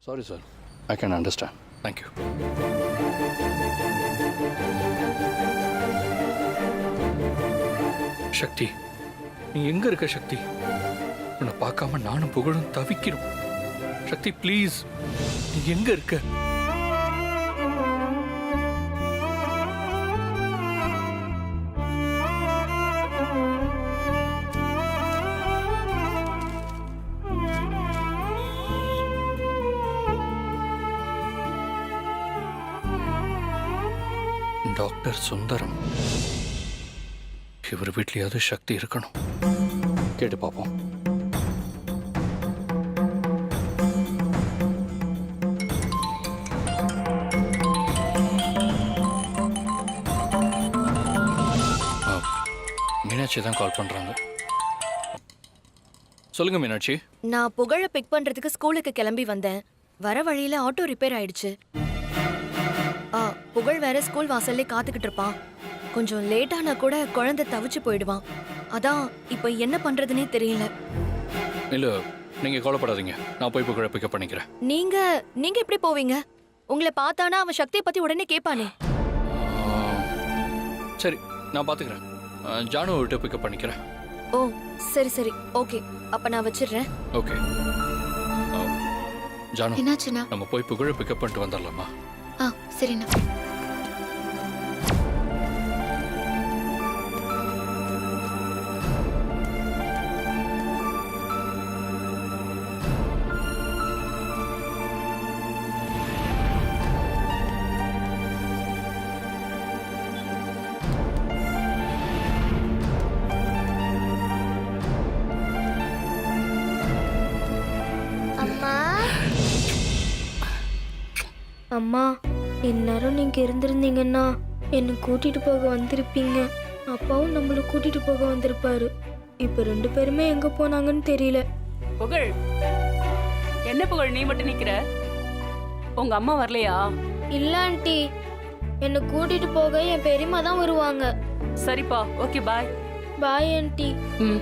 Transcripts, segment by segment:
Sorry sir, I can understand. Thank you. Shakti, நீ எங்க இருக்க சக்தி? உன்னை பார்க்காம நானும் புகழும் தவிக்கிறோம். சக்தி ப்ளீஸ், நீ எங்க இருக்க? டாக்டர் சுந்தரம், இவர் வீட்லயாவது சக்தி இருக்கணும். கேட்டு பார்ப்போம். மீனாட்சி தான் கால் பண்றாங்க. சொல்லுங்க மீனாட்சி. நான் புகழ பிக் பண்றதுக்கு ஸ்கூலுக்கு கிளம்பி வந்தேன். வர வழியில ஆட்டோ ரிப்பேர் ஆயிடுச்சு. புகழ் வேற ஸ்கூல் வாசல்லே காத்துக்கிட்டு இருப்பான். கொஞ்சம் லேட்டானா கூட குழந்தை தவிச்சு போயிடுவான். அதான் இப்ப என்ன பண்றதுன்னே தெரியல. இல்ல, நீங்க கவலைப்படாதீங்க, நான் போய் புகழ பிக்கப் பண்ணிக்கிறேன். நீங்க எப்படி போவீங்க? உங்களை பார்த்தானா அவன் சக்தியை பத்தி உடனே கேட்பானே. சரி, நான் பாத்துக்கிறேன். ஜானு விட்டு பிக்கப் பண்ணிக்கிறேன். ஓ சரி சரி, ஓகே. அப்ப நான் வச்சிடுறேன். ஓகே. ஜானு, என்னாச்சுண்ணா? நம்ம போய் புகழ பிக்கப் பண்ணிட்டு வந்துடலாமா? சரிண்ணா. அம்மா, இந்நேரம் நீங்க இருந்திருந்தீங்கன்னா என்னை கூட்டிட்டு போக வந்திருப்பீங்க. அப்பாவும் நம்மள கூட்டிட்டு போக வந்திருப்பாரு. இப்ப 2 பேருமே எங்க போனாங்கன்னு தெரியல. புகழ், என்ன புகழ் நீ மட்டும் நிக்கிற? உங்க அம்மா வரலையா? இல்ல ஆண்டி, என்னை கூட்டிட்டு போக என் பெரியம்மா தான் வருவாங்க. சரிப்பா, ஓகே, பாய். Bye aunty. ம்.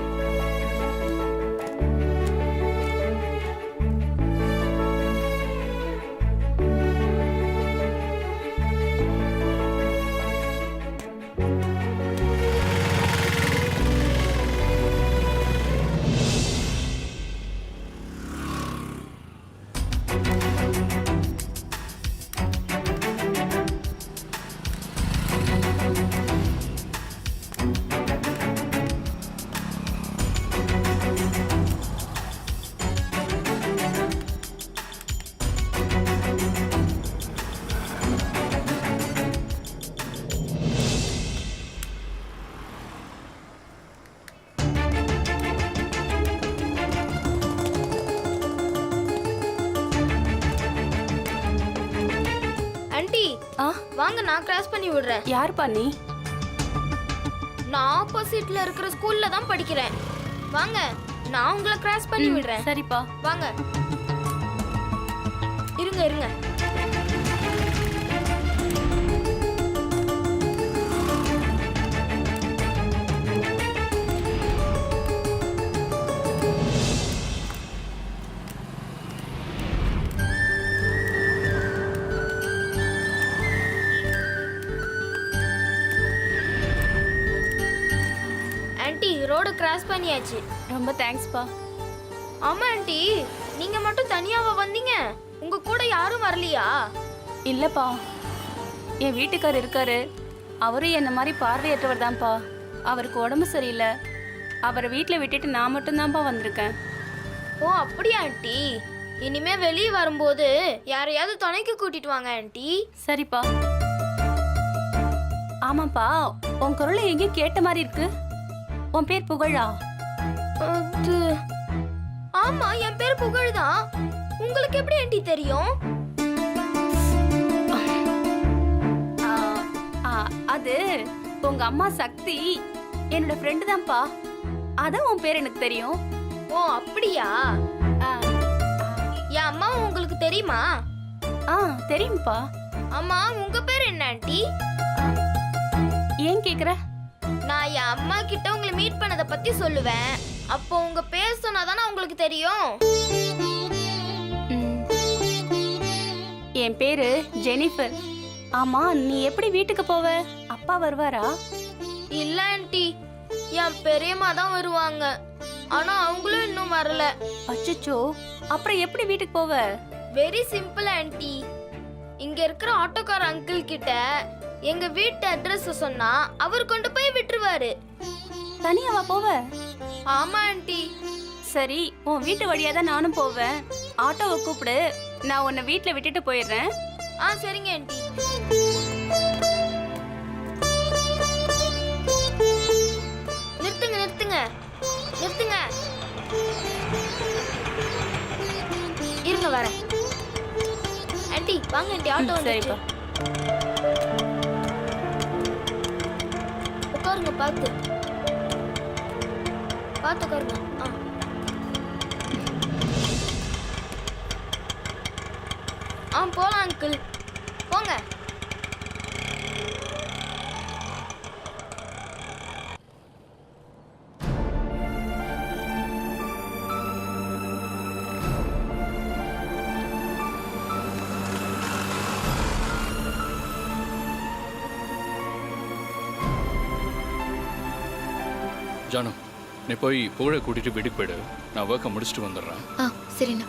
வாங்க, நான் கிராஸ் பண்ணி விடுறேன். யாருப்பா நீ? நான் ஆப்போசிட்ல இருக்கிற ஸ்கூல்ல தான் படிக்கிறேன். வாங்க, நான் உங்களை கிராஸ் பண்ணி விடுறேன். சரிப்பா, வாங்க. இருங்க இருங்க. ரோட கிராஸ் பண்ணியாச்சு. ரொம்ப தேங்க்ஸ்ப்பா. ஆமா ஆண்டி, நீங்க மட்டும் தனியாவா வந்தீங்க? உங்க கூட யாரும் வரலையா? இல்லப்பா, என் வீட்டுக்காரர் இருக்காரு. அவரும் என்ன மாதிரி பார்வையற்றவர் தான்ப்பா. அவருக்கு உடம்பு சரியில்லை. அவரை வீட்டில் விட்டுட்டு நான் மட்டும்தான்ப்பா வந்திருக்கேன். ஓ அப்படியா ஆண்டி? இனிமே வெளியே வரும்போது யாரையாவது துணைக்கு கூட்டிட்டு வாங்க ஆண்டி. சரிப்பா. ஆமாப்பா, உன் குரலை எங்கேயும் கேட்ட மாதிரி இருக்கு. உன் பேர் புகழா? அது ஆமா, என் பேர் புகழ் தான். உங்களுக்கு எப்படி ஆண்டி தெரியும்? அது உங்க அம்மா சக்தி என்னோட ஃப்ரெண்டு தான்ப்பா. அதான் உன் பேர் எனக்கு தெரியும். ஓ அப்படியா? என் அம்மா உங்களுக்கு தெரியுமா? தெரியும்பா. அம்மா, உங்க பேர் என்ன ஆண்டி? ஏன் கேக்குற? நான் என் அம்மா கிட்ட உங்களை மீட் பண்ணத பத்தி சொல்லுவேன். அப்போ உங்க பேர் சொன்னாதானே உங்களுக்கு தெரியும். என் பேரு ஜெனிஃபர். ஆமா, நீ எப்படி வீட்டுக்கு போவ? அப்பா வருவாரா? இல்ல ஆண்டி, என் பெரியம்மா தான் வருவாங்க. ஆனா அவங்களும் இன்னும் வரல. அச்சச்சோ, அப்புறம் எப்படி வீட்டுக்கு போவ? Very simple aunty. இங்க இருக்கிற ஆட்டோக்கார அங்கிள் கிட்ட எங்க வீட்டு அட்ரஸ் சொன்னா அவர் கொண்டு போய் விட்டுருவாரு. தனியாவா போவ? ஆமா ஆண்டி. சரி, உன் வீட்டு வழியா தான் நானும் போவேன். ஆட்டோவை கூப்பிடு, நான் உன்னை வீட்டுல விட்டுட்டு போயிடுறேன். சரிங்க ஆண்டி. நிறுத்துங்க நிறுத்துங்க நிறுத்துங்க. இருங்க வரேன். ஆண்டி வாங்க ஆண்டி, ஆட்டோ சரிப்பா. உட்காருங்க, பார்த்து பார்த்து உட்காருங்க. போலாம் அங்கிள், போங்க. ஜானு, நீ போய் புகழை கூட்டிட்டு வீட்டுக்கு போயிடு. நான் ஒர்க்கை முடிச்சுட்டு வந்துடுறேன். சரிண்ணா.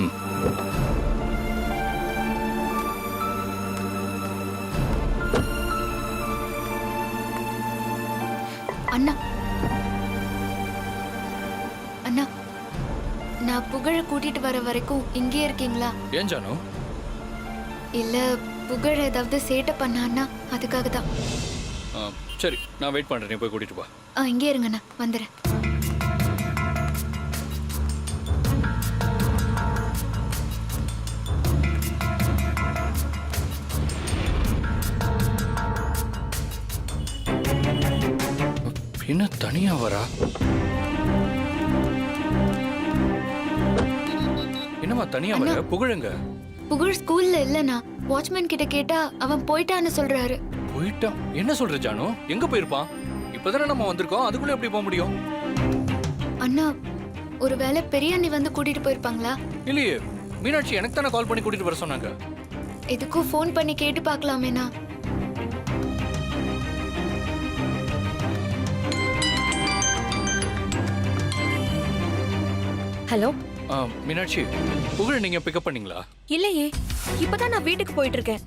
அண்ணா அண்ணா, நான் புகழை கூட்டிட்டு வர வரைக்கும் இங்கே இருக்கீங்களா? ஏன் ஜானு? இல்ல புகழ் ஏதாவது சேட்டை பண்ணான்னா அதுக்காக தான். சரி, நான் வெயிட் பண்றேன். நீ போய் கூட்டிட்டு வா. இங்கே இருங்கண்ணா, வந்துடுறேன். என்ன தனியா வரா? என்னம்மா தனியா வர? புகழுங்க? புகழ் ஸ்கூல்ல இல்லண்ணா. வாட்ச்மேன் கிட்ட கேட்டா அவன் போயிட்டான்னு சொல்றாரு. போயிட்டான்? என்ன சொல்ற ஜானு? எங்க போயிருப்பான்? இப்பதானே நம்ம வந்திருக்கோம், அதுக்குள்ள எப்படி போக முடியும்? அண்ணா, ஒருவேளை பெரிய அண்ணி வந்து கூட்டிட்டு போயிருப்பாங்களா? இல்லையே, மீனாட்சி எனக்கு தானே கால் பண்ணி கூட்டிட்டு வர சொன்னாங்க. எதுக்கும் ஃபோன் பண்ணி கேட்டு பார்க்கலாமேண்ணா. ஹலோ மீனாட்சி, புகழ் நீங்க பிக்கப் பண்ணீங்களா? இல்லையே, இப்பதான் நான் வீட்டுக்கு போயிட்டு இருக்கேன்.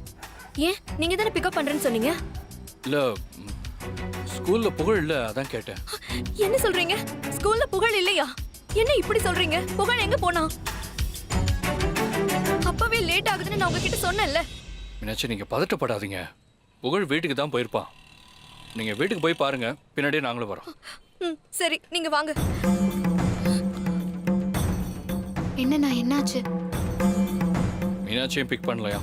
ஏன், நீங்க தானே பிக்கப் பண்றேன்னு சொன்னீங்க? இல்ல, ஸ்கூல்ல புகழ் இல்ல, அதான் கேட்டேன். என்ன சொல்றீங்க? ஸ்கூல்ல புகழ் இல்லையா? என்ன இப்படி சொல்றீங்க? புகழ் எங்க போனா? அப்பவே லேட் ஆகுதுன்னு நான் உங்ககிட்ட சொன்னேன்ல. மீனாட்சி, நீங்க பதட்டப்படாதீங்க. புகழ் வீட்டுக்கு தான் போயிருப்பான். நீங்க வீட்டுக்கு போய் பாருங்க, பின்னாடியே நாங்களும் வரோம். சரி, நீங்க வாங்க. என்னண்ணா, என்னாச்சு? மீனாட்சியும் பிக் பண்ணலையா?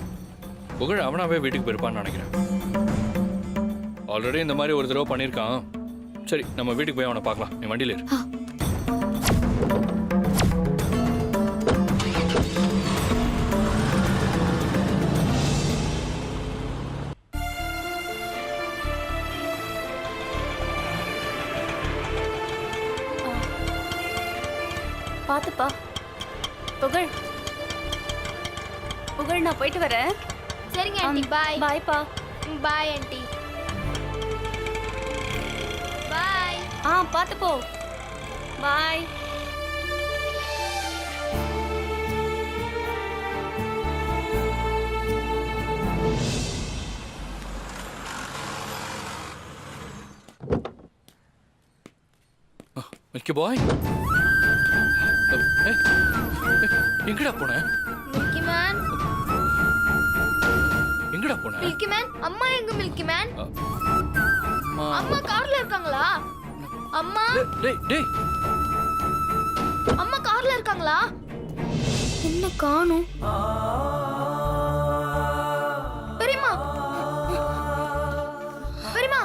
புகழ் அவனாவே வீட்டுக்கு போயிருப்பான்னு நினைக்கிறேன். ஆல்ரெடி இந்த மாதிரி ஒரு தடவை பண்ணியிருக்கான். சரி, நம்ம வீட்டுக்கு போய் அவனை பார்க்கலாம். நீ வண்டியில் இரு. பாத்துப்பா. புகழ், புகழ், நான் போயிட்டு வரேன். சரிங்க ஆண்டி, பாய். பாய்ப்பா. Bye aunty. பாய். பாத்து போ. பாய். மில்கி பாய், எங்கடா போன? மில்கி மேன், எங்கடா போன? மில்கி மேன், அம்மா எங்க? மில்கி மேன், அம்மா கார்ல இருக்காங்களா? அம்மா, டேய் டேய், அம்மா கார்ல இருக்காங்களா? என்ன காணும்? பெரியம்மா, பெரியம்மா,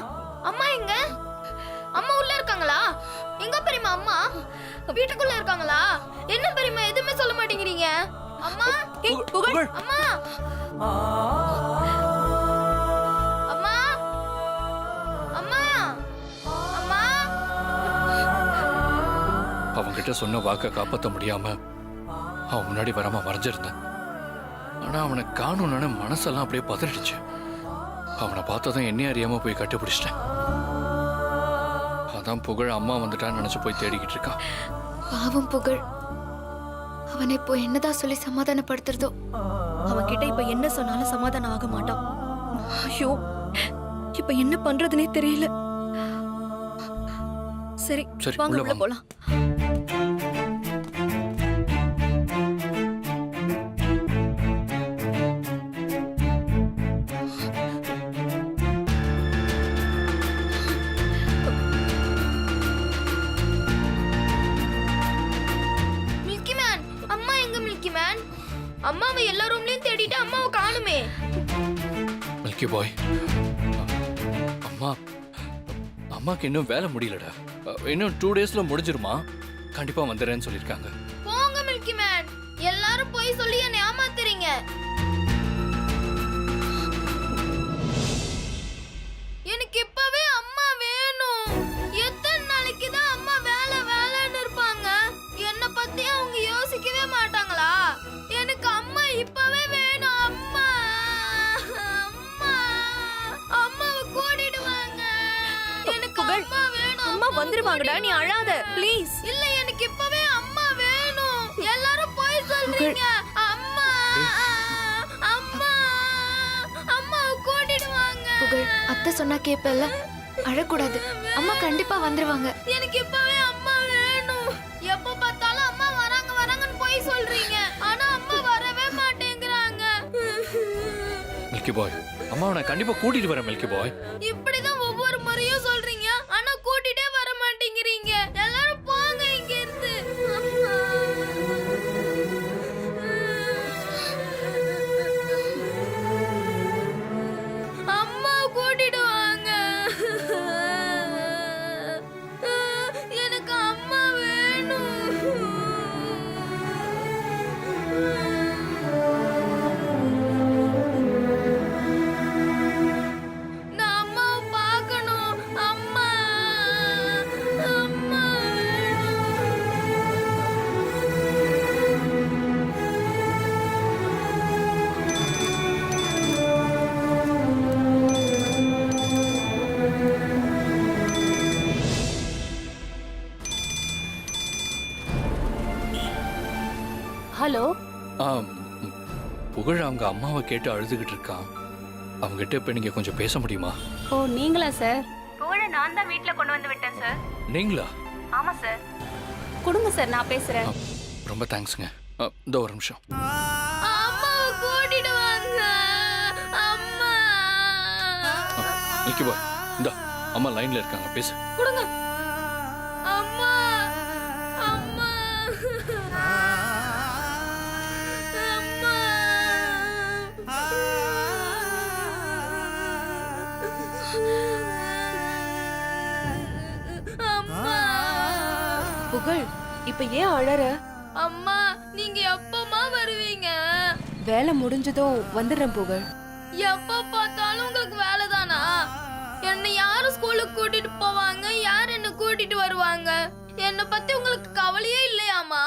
அம்மா எங்க? அம்மா உள்ள இருக்காங்களா? எங்க பெரியம்மா? அம்மா வீட்டுக்குள்ள இருக்காங்களா? என்ன பெரியம்மா எதுவுமே சொல்ல மாட்டேங்கிறீங்க? அம்மா, புகழ், அம்மா, அம்மா, அம்மா, அம்மா. அவன்கிட்ட சொன்ன வாக்க காப்பாற்ற முடியாம அவன் முன்னாடி வராம மறைஞ்சிருந்தேன். ஆனா அவனை காணணும்னு மனசெல்லாம் அப்படியே பதறிடுச்சு. அவனை பார்த்ததும் என்னையும் அறியாம போய் கட்டுப்பிடிச்சிட்டேன். அதான் புகழ் அம்மா வந்துட்டான்னு நினைச்சு போய் தேடிக்கிட்டு இருக்கான். பாவம் புகழ். அவனை இப்போ என்னதான் சொல்லி சமாதானப்படுத்துறதோ? அவன் கிட்ட இப்ப என்ன சொன்னாலும் சமாதானம் ஆக மாட்டான். ஐயோ, இப்ப என்ன பண்றதுனே தெரியல. சரி, சரி, வாங்க உள்ள உள்ள வாங்க. போலாம். மில்கி மேன், அம்மா எங்க மில்கி மேன்? அம்மாவை எல்லா ரூம்லயும் தேடிட்டு அம்மாவை காணுமே. மில்கி பாய், அம்மா அம்மாக்கு இன்னும் வேலை முடியலடா. இன்னும் 2 டேஸ்ல முடிஞ்சிருமா? கண்டிப்பா வந்துடுறேன்னு சொல்லியிருக்காங்க. போங்க மில்கி மேன், எல்லாரும் போய் சொல்லி என்னை ஏமாத்துறீங்க. எனக்கு இப்பவே அம்மா வேணும். எத்தனை நாளைக்கு தான் அம்மா வேலை வேலைன்னு இருப்பாங்க? என்னை பத்தி அவங்க யோசிக்கவே மாட்டாங்களா? எனக்கு அம்மா இப்பவே வேணும். அம்மா அம்மா அம்மாவை கூட்டிடுவாங்க. எனக்கு புகழ், அம்மா வேணும். அம்மா வந்துருவாங்கடா, நீ அழாத ப்ளீஸ். இல்ல, எனக்கு இப்பவே அம்மா வேணும். எல்லாரும் போய் சொல்றீங்க. அம்மா அம்மா அம்மா கூட்டிடுவாங்க. புகழ், அத்தை சொன்னா கேப்பல்ல, அழக்கூடாது. அம்மா கண்டிப்பா வந்துருவாங்க. எனக்கு இப்பவே அம்மா வேணும். எப்ப பார்த்தாலும் அம்மா வராங்க வராங்கன்னு போய் சொல்றீங்க. ஆனா அம்மா வரவே மாட்டேங்கிறாங்க. மில்கி பாய், அம்மாவை நான் கண்டிப்பா கூட்டிட்டு வரேன். மில்கி பாய், இப்படிதான் ஒவ்வொரு முறையும் சொல்றீங்க, ஆனா கூட்டிட்டே வர மாட்டேங்கிறீங்க. எல்லாரும் போங்க இங்க இருந்து. அம்மா கூட்டிடுவாங்க. எனக்கு அம்மா வேணும். நான் அம்மாவை பார்க்கணும். அம்மா அம்மா ஹலோ. புகழ் அவங்க அம்மாவை கேட்டு அழுதுகிட்டு இருக்கான். அவங்ககிட்ட இப்ப நீங்க கொஞ்சம் பேச முடியுமா? ஓ, நீங்களா சார்? புகழை நான் தான் வீட்டில் கொண்டு வந்து விட்டேன் சார். நீங்களா? ஆமாம் சார். கொடுங்க சார், நான் பேசுகிறேன். ரொம்ப தேங்க்ஸ்ங்க. இந்த ஒரு நிமிஷம். அம்மாவை கூட்டிடுவாங்க. அம்மா மில்கி பாய், இந்த அம்மா லைன்ல இருக்காங்க, பேசு. கொடுங்க. அம்மா அம்மா அம்மா புகழ், இப்ப ஏன் அழற? அம்மா, நீங்க எப்பமா வருவீங்க? வேலை முடிஞ்சதும் வந்துடுறேன் புகழ். எப்ப பார்த்தாலும் உங்களுக்கு வேலைதானா? என்னை யாரு ஸ்கூலுக்கு கூட்டிட்டு போவாங்க, யார் என்ன கூட்டிட்டு வருவாங்க? என்னை பத்தி உங்களுக்கு கவலையே இல்லையாமா?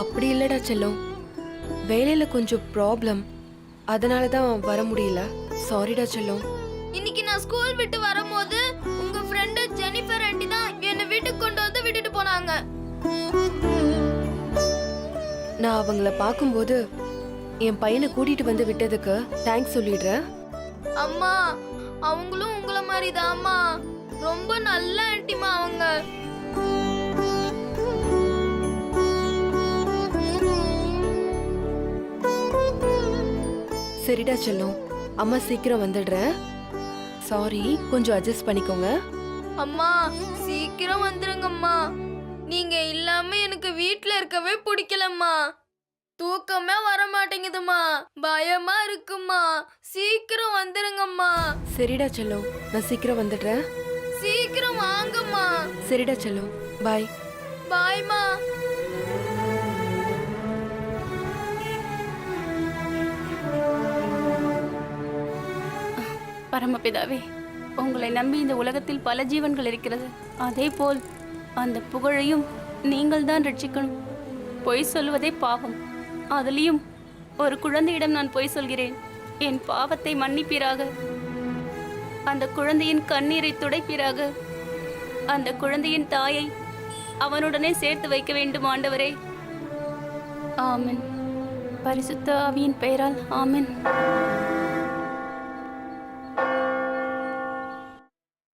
அப்படி இல்லடா செல்லம், வேலையில கொஞ்சம் ப்ராப்ளம், அதனால தான் வர முடியல. சாரிடா செல்லம். இன்னைக்கு நான் ஸ்கூல் விட்டு வரும்போது உங்க ஃப்ரெண்டு ஜெனிஃபர் ஆண்டி தான் என்னை வீட்டுக்கு கொண்டு வந்து விட்டுட்டு போனாங்க. நான் அவங்கள பார்க்கும்போது என் பையனை கூட்டிட்டு வந்து விட்டதுக்கு தேங்க்ஸ் சொல்லிடுறேன். அம்மா, அவங்களும் உங்கள மாதிரி தான்மா. ரொம்ப நல்ல ஆண்டிமா அவங்க. சரிடா செல்லம், அம்மா சீக்கிரம் வந்துடுறேன். சாரி, கொஞ்சம் அட்ஜஸ்ட் பண்ணிக்கோங்க. அம்மா, சீக்கிரம் வந்துருங்கம்மா. நீங்க இல்லாம எனக்கு வீட்ல இருக்கவே பிடிக்கலம்மா. தூக்கமே வர மாட்டேங்குதுமா. பயமா இருக்குமா. சீக்கிரம் வந்துருங்கம்மா. சரிடா செல்லம், நான் சீக்கிரம் வந்துடுறேன். சீக்கிரம் வாங்கம்மா. சரிடா செல்லம், பாய். பாய்மா. பரமபிதாவே, உங்களை நம்பி இந்த உலகத்தில் பல ஜீவன்கள் இருக்கிறது. அதே போல் அந்த புகழையும் நீங்கள் தான் ரட்சிக்கணும். பொய் சொல்வதே பாவம். அதுலயும் ஒரு குழந்தையிடம் நான் பொய் சொல்கிறேன். என் பாவத்தை மன்னிப்பீராக. அந்த குழந்தையின் கண்ணீரை துடைப்பீராக. அந்த குழந்தையின் தாயை அவனுடனே சேர்த்து வைக்க வேண்டும் ஆண்டவரே. ஆமென். பரிசுத்த ஆவியின் பெயரால் ஆமென்.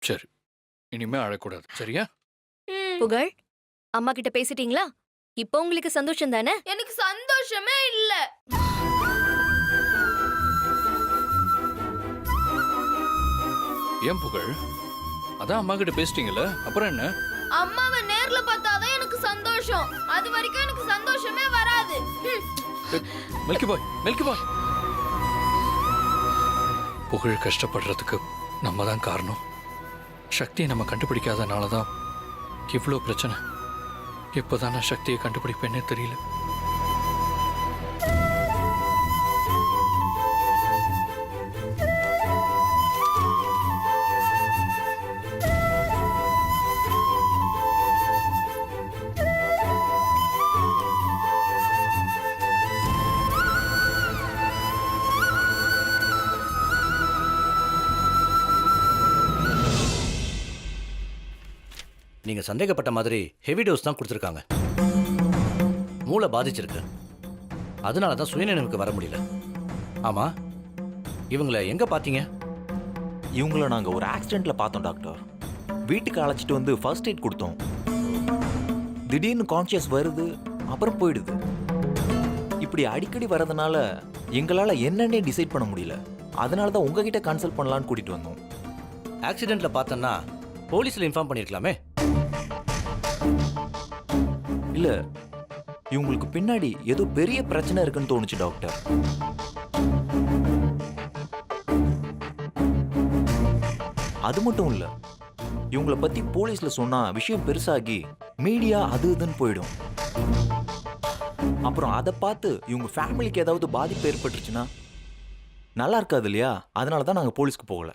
சரி, இனிமே அழக்கூடாது, சரியா? புகழ், அம்மா கிட்ட பேசிட்டீங்களா? இப்போ உங்களுக்கு சந்தோஷம் தானே? எனக்கு சந்தோஷமே இல்ல. ஏன் புகழ்? அதான் அம்மா கிட்ட பேசிட்டீங்கல்ல, அப்புறம் என்ன? அம்மாவை நேர்ல பார்த்தாதான் எனக்கு சந்தோஷம். அது வரைக்கும் எனக்கு சந்தோஷமே வராது. மில்கி பாய், மில்கி பாய். புகழ் கஷ்டப்படுறதுக்கு நம்ம தான் காரணம். சக்தியை நம்ம கண்டுபிடிக்காதனால தான் இவ்வளோ பிரச்சனை. எப்போதான் நான் சக்தியை கண்டுபிடிப்பேன்னே தெரியல. நீங்க சந்தேகப்பட்ட மாதிரி ஹெவி டோஸ் தான் கொடுத்துருக்காங்க. மூளை பாதிச்சிருக்கு, அதனால தான் சுயநினைவுக்கு வர முடியல. ஆமா, இவங்களை எங்க பாத்தீங்க? இவங்கள நாங்கள் ஒரு ஆக்சிடெண்ட்ல பார்த்தோம் டாக்டர். வீட்டுக்கு அழைச்சிட்டு வந்து ஃபர்ஸ்ட் எய்ட் கொடுத்தோம். திடீர்னு கான்ஷியஸ் வருது, அப்புறம் போயிடுது. இப்படி அடிக்கடி வர்றதுனால எங்களால் என்னன்னே டிசைட் பண்ண முடியல. அதனால தான் உங்ககிட்ட கன்சல்ட் பண்ணலான்னு கூட்டிட்டு வந்தோம். ஆக்சிடென்ட்ல பார்த்தோன்னா போலீஸ்ல இன்ஃபார்ம் பண்ணிருக்கலாமே. இல்லை, இவங்களுக்கு பின்னாடி ஏதோ பெரிய பிரச்சனை இருக்குன்னு தோணுச்சு டாக்டர். அது மட்டும் இல்லை, இவங்கள பற்றி போலீஸில் சொன்னால் விஷயம் பெருசாகி மீடியா அது இதுன்னு போயிடும். அப்புறம் அதை பார்த்து இவங்க ஃபேமிலிக்கு ஏதாவது பாதிப்பு ஏற்பட்டுருச்சுன்னா நல்லா இருக்காது இல்லையா? அதனால தான் நாங்கள் போலீஸ்க்கு போகல.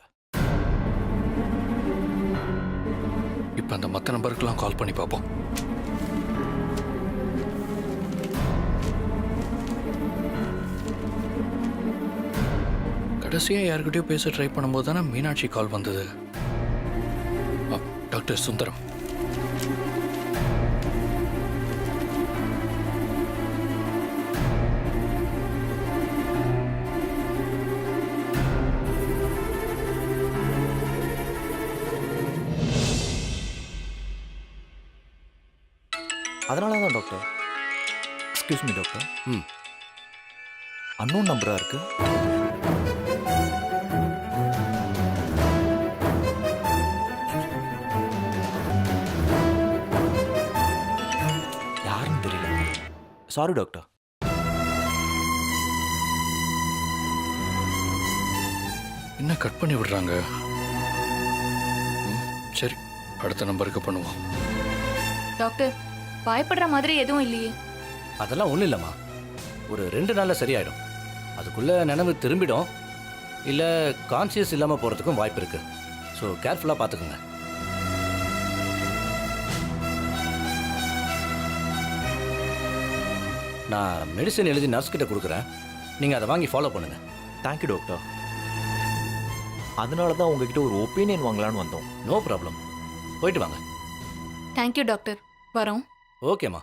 இப்போ அந்த மற்ற நம்பருக்கெல்லாம் கால் பண்ணி பார்ப்போம். கடைசியாக யாருக்கிட்டயோ பேச ட்ரை பண்ணும்போது தானே மீனாட்சி கால் வந்தது. டாக்டர் சுந்தரம். அதனால தான் டாக்டர். Excuse me doctor. ம். அன்னோன் நம்பரா இருக்கு. யாருன்னு தெரியல. Sorry doctor. என்ன கட் பண்ணி விடுறாங்க? சரி, அடுத்த நம்பருக்கு பண்ணுவோம். டாக்டர், பயப்படுற மாதிரி எதுவும் இல்லையே? அதெல்லாம் ஒன்றும் இல்லைம்மா, ஒரு 2 நாளில் சரியாயிடும். அதுக்குள்ள நினைவு திரும்பிடும், இல்லை கான்சியஸ் இல்லாமல் போகிறதுக்கும் வாய்ப்பு இருக்கு. ஸோ கேர்ஃபுல்லாக பார்த்துக்குங்க. நான் மெடிசன் எழுதி நர்ஸ் கிட்ட கொடுக்குறேன், நீங்கள் அதை வாங்கி ஃபாலோ பண்ணுங்க. Thank you doctor. அதனால தான் உங்ககிட்ட ஒரு ஒப்பீனியன் வாங்கலான்னு வந்தோம். நோ ப்ராப்ளம், போயிட்டு வாங்க. Thank you doctor. வரோம். ஓகேம்மா.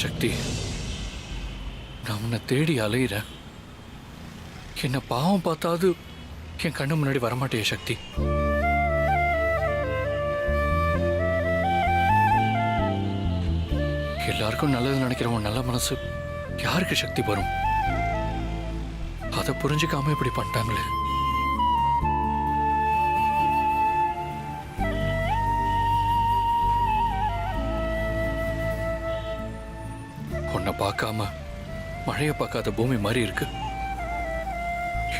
சக்தி, நான் உன்னை தேடி அலையிறேன். என்ன பாவம் பார்த்தாது என் கண்ணு முன்னாடி வரமாட்டேன் சக்தி. எல்லாருக்கும் நல்லது நினைக்கிற உன் நல்ல மனசு யாருக்கு சக்தி வரும்? அதை புரிஞ்சுக்காம இப்படி பண்ணிட்டாங்களே. உன்னை பார்க்காம மழைய பார்க்காத பூமி மாதிரி இருக்கு.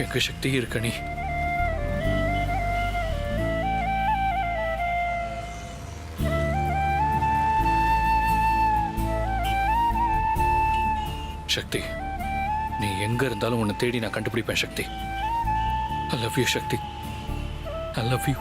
எங்க சக்தி இருக்க நீ. சக்தி, நீ எங்க இருந்தாலும் உன்னை தேடி நான் கண்டுபிடிப்பேன் Shakti. I love you Shakti. I love you.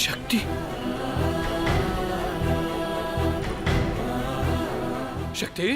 Shakti, Sakthi.